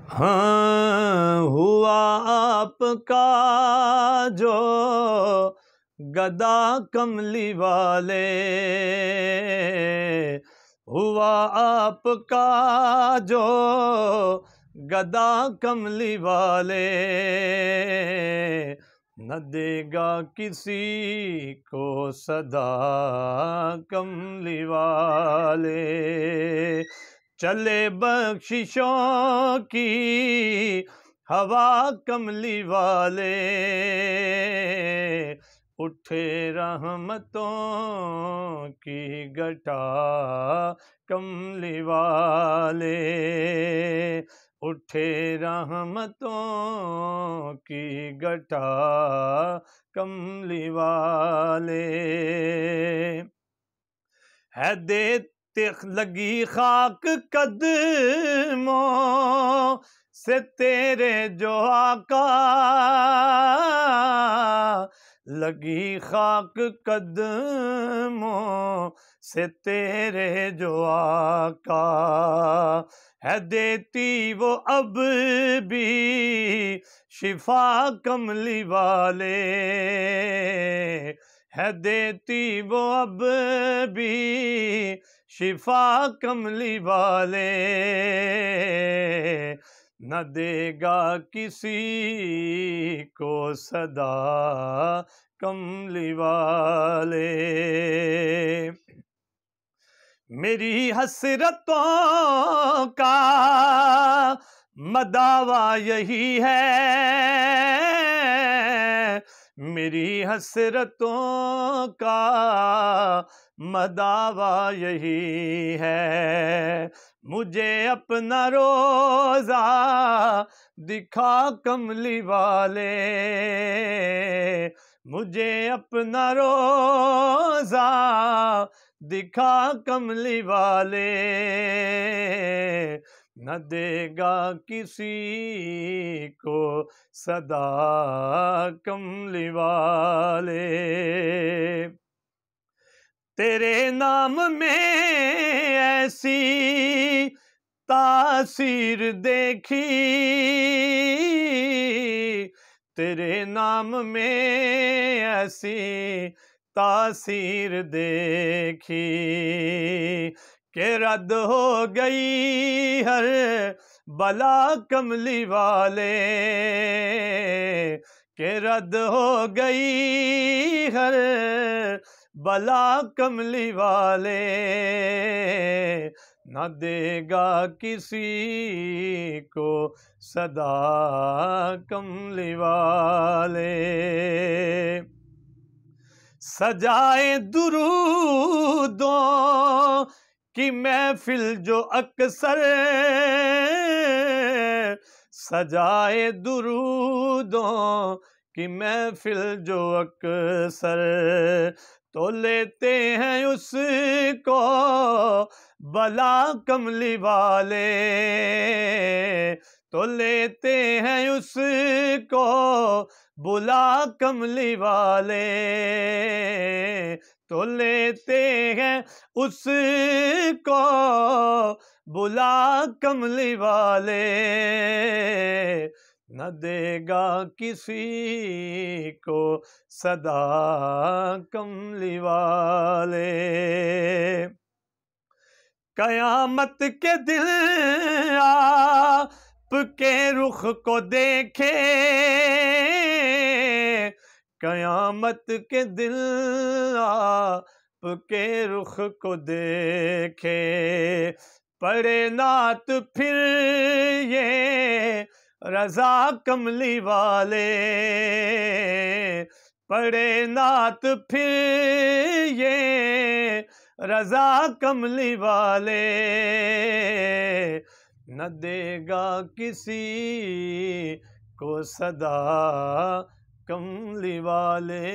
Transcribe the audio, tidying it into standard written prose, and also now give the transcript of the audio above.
ہاں ہوا آپ کا جو گدا کملی والے، ہوا آپ کا جو گدا کملی والے، نہ دے گا کسی کو صدا کملی والے، چلے بخششوں کی ہوا کملی والے، اٹھے رحمتوں کی گھٹا کملی والے، اٹھے رحمتوں کی گھٹا کملی والے، ہے دیتے لگی خاک قدموں سے تیرے جو آقا، لگی خاک قدموں سے تیرے جو آقا، ہے دیتی وہ اب بھی شفا کملی والے، ہے دیتی وہ اب بھی شفا کملی والے، نہ دے گا کسی کو صدا کملی والے، میری حسرتوں کا مداوا یہی ہے، میری حسرتوں کا مداوا یہی ہے، مجھے اپنا روزہ دکھا کملی والے، مجھے اپنا روزہ دکھا کملی والے، نہ دے گا کسی کو صدا کملی والے، تیرے نام میں ایسی تاثیر دیکھی، تیرے نام میں ایسی تاثیر دیکھی کہ رد ہو گئی ہر بلا کملی والے، کہ رد ہو گئی ہر بلا کملی والے، نہ دے گا کسی کو صدا کملی والے، سجائے درودوں کی محفل جو اکثر، سجائے درودوں کی محفل جو اکثر، تو لیتے ہیں اس کو بلا کملی والے، تو لیتے ہیں اس کو بلا کملی والے، تو لیتے ہیں اس کو بلا کملی والے، نہ دے گا کسی کو صدا کملی والے، قیامت کے دن آپ کے رخ کو دیکھے، قیامت کے دن آپ کے رخ کو دیکھے، پڑھے نعت پھر یہ رضا کملی والے، پڑھے نعت پھر یہ رضا کملی والے، نہ دے گا کسی کو صدا کملی والے۔